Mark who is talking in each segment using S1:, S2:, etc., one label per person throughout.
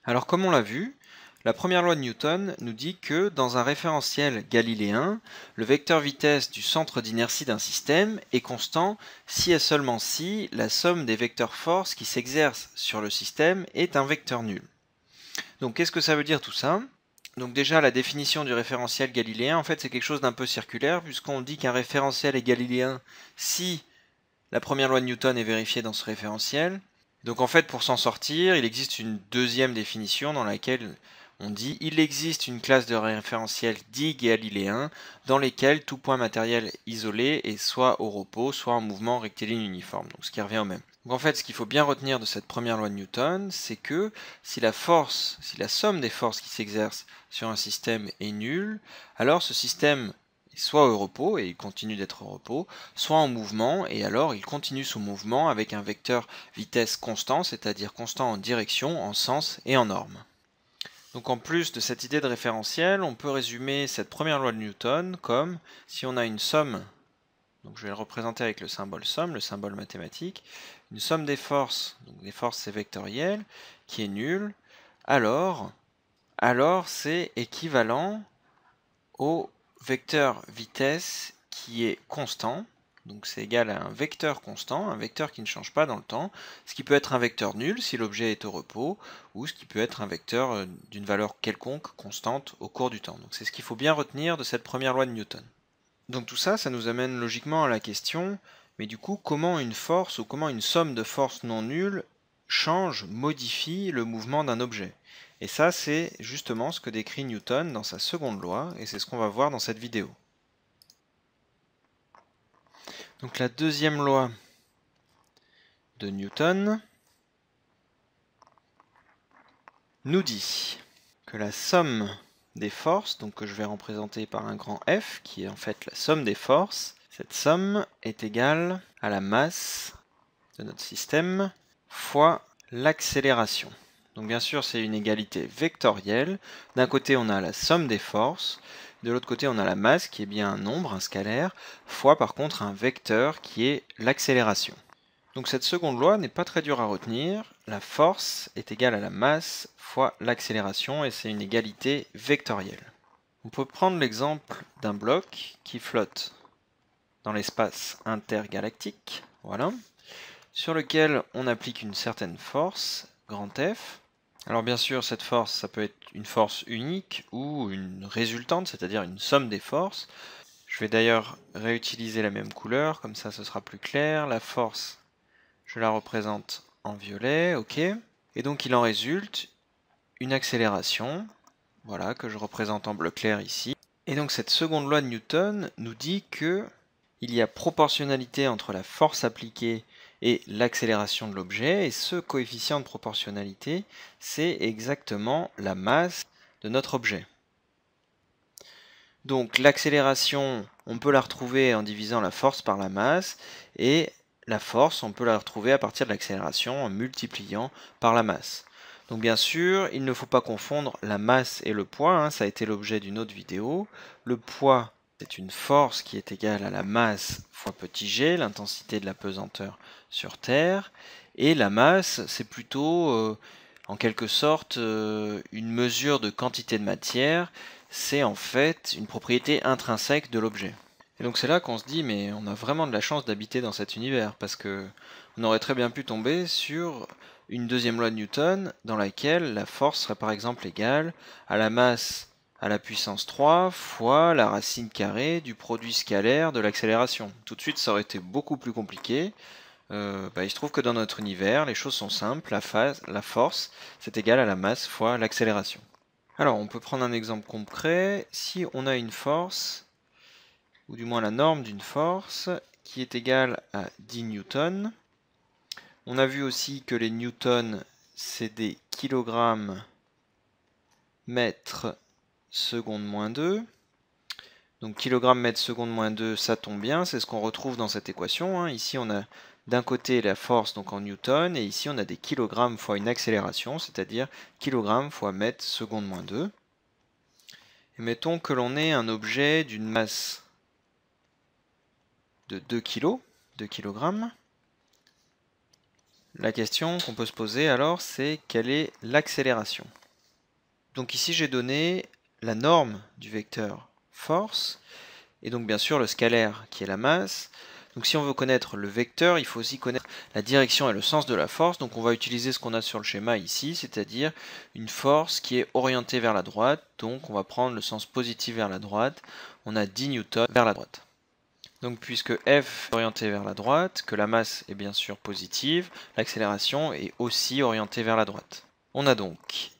S1: Alors comme on l'a vu, la première loi de Newton nous dit que dans un référentiel galiléen, le vecteur vitesse du centre d'inertie d'un système est constant si et seulement si la somme des vecteurs force qui s'exercent sur le système est un vecteur nul. Donc qu'est-ce que ça veut dire tout ça? Donc déjà la définition du référentiel galiléen, en fait c'est quelque chose d'un peu circulaire puisqu'on dit qu'un référentiel est galiléen si la première loi de Newton est vérifiée dans ce référentiel. Donc en fait, pour s'en sortir, il existe une deuxième définition dans laquelle on dit il existe une classe de référentiels dits galiléens dans lesquels tout point matériel isolé est soit au repos, soit en mouvement rectiligne uniforme, donc ce qui revient au même. Donc en fait, ce qu'il faut bien retenir de cette première loi de Newton, c'est que si la somme des forces qui s'exercent sur un système est nulle, alors ce système soit au repos, et il continue d'être au repos, soit en mouvement, et alors il continue son mouvement avec un vecteur vitesse constant, c'est-à-dire constant en direction, en sens et en norme. Donc en plus de cette idée de référentiel, on peut résumer cette première loi de Newton comme si on a une somme, donc je vais le représenter avec le symbole somme, le symbole mathématique, une somme des forces, donc des forces c'est vectoriel, qui est nulle, alors c'est équivalent au vecteur vitesse qui est constant, donc c'est égal à un vecteur constant, un vecteur qui ne change pas dans le temps, ce qui peut être un vecteur nul si l'objet est au repos, ou ce qui peut être un vecteur d'une valeur quelconque constante au cours du temps. Donc c'est ce qu'il faut bien retenir de cette première loi de Newton. Donc tout ça, ça nous amène logiquement à la question, mais du coup, comment une force ou comment une somme de forces non nulles change, modifie le mouvement d'un objet? Et ça, c'est justement ce que décrit Newton dans sa seconde loi, et c'est ce qu'on va voir dans cette vidéo. Donc la deuxième loi de Newton nous dit que la somme des forces, donc que je vais représenter par un grand F, qui est en fait la somme des forces, cette somme est égale à la masse de notre système fois l'accélération. Donc bien sûr, c'est une égalité vectorielle. D'un côté, on a la somme des forces. De l'autre côté, on a la masse, qui est bien un nombre, un scalaire, fois par contre un vecteur, qui est l'accélération. Donc cette seconde loi n'est pas très dure à retenir. La force est égale à la masse fois l'accélération, et c'est une égalité vectorielle. On peut prendre l'exemple d'un bloc qui flotte dans l'espace intergalactique, voilà, sur lequel on applique une certaine force, grand F. Alors bien sûr, cette force, ça peut être une force unique ou une résultante, c'est-à-dire une somme des forces. Je vais d'ailleurs réutiliser la même couleur, comme ça ce sera plus clair. La force, je la représente en violet, ok. Et donc il en résulte une accélération, voilà, que je représente en bleu clair ici. Et donc cette seconde loi de Newton nous dit que il y a proportionnalité entre la force appliquée et l'accélération de l'objet, et ce coefficient de proportionnalité, c'est exactement la masse de notre objet. Donc l'accélération, on peut la retrouver en divisant la force par la masse, et la force, on peut la retrouver à partir de l'accélération en multipliant par la masse. Donc bien sûr, il ne faut pas confondre la masse et le poids, hein, ça a été l'objet d'une autre vidéo. Le poids, c'est une force qui est égale à la masse fois petit g, l'intensité de la pesanteur sur Terre, et la masse, c'est plutôt, en quelque sorte, une mesure de quantité de matière, c'est en fait une propriété intrinsèque de l'objet. Et donc c'est là qu'on se dit, mais on a vraiment de la chance d'habiter dans cet univers, parce que on aurait très bien pu tomber sur une deuxième loi de Newton, dans laquelle la force serait par exemple égale à la masse à la puissance 3 fois la racine carrée du produit scalaire de l'accélération. Tout de suite, ça aurait été beaucoup plus compliqué. Il se trouve que dans notre univers, les choses sont simples, la force, c'est égal à la masse fois l'accélération. Alors, on peut prendre un exemple concret. Si on a une force, ou du moins la norme d'une force, qui est égale à 10 newtons, on a vu aussi que les newtons, c'est des kilogrammes mètres seconde moins 2. Donc kilogramme mètre seconde moins 2, ça tombe bien, c'est ce qu'on retrouve dans cette équation, hein. Ici, on a d'un côté la force donc en newton, et ici on a des kilogrammes fois une accélération, c'est-à-dire kilogrammes fois mètre seconde moins 2. Et mettons que l'on ait un objet d'une masse de 2 kg, 2 kg. La question qu'on peut se poser alors, c'est quelle est l'accélération? Donc ici j'ai donné la norme du vecteur force, et donc bien sûr le scalaire qui est la masse. Donc si on veut connaître le vecteur, il faut aussi connaître la direction et le sens de la force. Donc on va utiliser ce qu'on a sur le schéma ici, c'est-à-dire une force qui est orientée vers la droite. Donc on va prendre le sens positif vers la droite. On a 10 newtons vers la droite. Donc puisque F est orienté vers la droite, que la masse est bien sûr positive, l'accélération est aussi orientée vers la droite. On a donc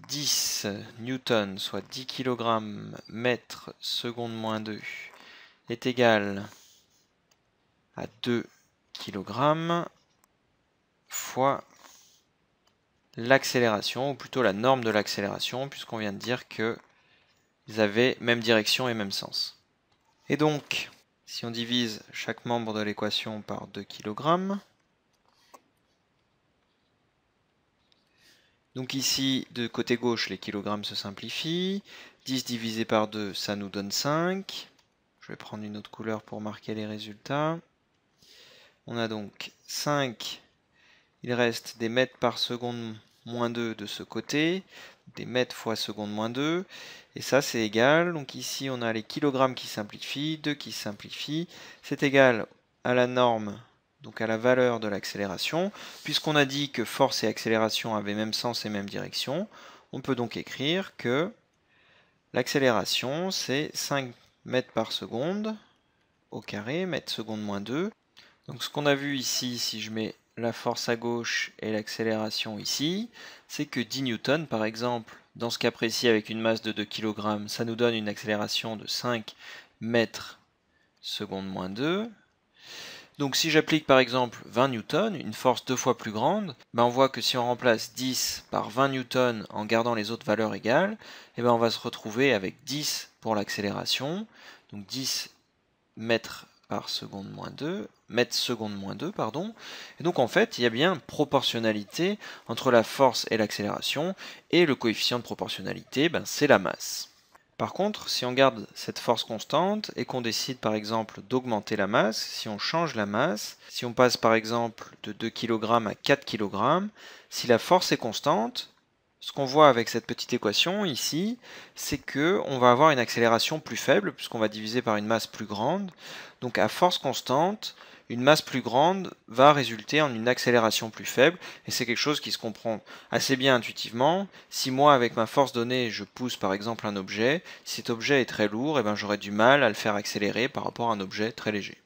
S1: 10 newtons, soit 10 kg mètre seconde moins 2, est égal à 2 kg fois l'accélération, ou plutôt la norme de l'accélération, puisqu'on vient de dire qu'ils avaient même direction et même sens. Et donc, si on divise chaque membre de l'équation par 2 kg, donc ici, de côté gauche, les kilogrammes se simplifient. 10 divisé par 2, ça nous donne 5. Je vais prendre une autre couleur pour marquer les résultats. On a donc 5, il reste des mètres par seconde moins 2 de ce côté, des mètres fois seconde moins 2, et ça c'est égal, donc ici on a les kilogrammes qui simplifient, 2 qui simplifient, c'est égal à la norme, donc à la valeur de l'accélération. Puisqu'on a dit que force et accélération avaient même sens et même direction, on peut donc écrire que l'accélération c'est 5 mètres par seconde au carré, mètres seconde moins 2. Donc ce qu'on a vu ici, si je mets la force à gauche et l'accélération ici, c'est que 10 newtons par exemple, dans ce cas précis avec une masse de 2 kg, ça nous donne une accélération de 5 mètres seconde moins 2. Donc si j'applique par exemple 20 newtons, une force 2 fois plus grande, on voit que si on remplace 10 par 20 newtons en gardant les autres valeurs égales, on va se retrouver avec 10 pour l'accélération, donc 10 mètres par seconde moins 2, mètres seconde moins 2, pardon. Et donc en fait, il y a bien proportionnalité entre la force et l'accélération, et le coefficient de proportionnalité, c'est la masse. Par contre, si on garde cette force constante et qu'on décide par exemple d'augmenter la masse, si on change la masse, si on passe par exemple de 2 kg à 4 kg, si la force est constante, ce qu'on voit avec cette petite équation ici, c'est qu'on va avoir une accélération plus faible puisqu'on va diviser par une masse plus grande. Donc à force constante, une masse plus grande va résulter en une accélération plus faible, et c'est quelque chose qui se comprend assez bien intuitivement. Si moi, avec ma force donnée, je pousse par exemple un objet, si cet objet est très lourd, j'aurai du mal à le faire accélérer par rapport à un objet très léger.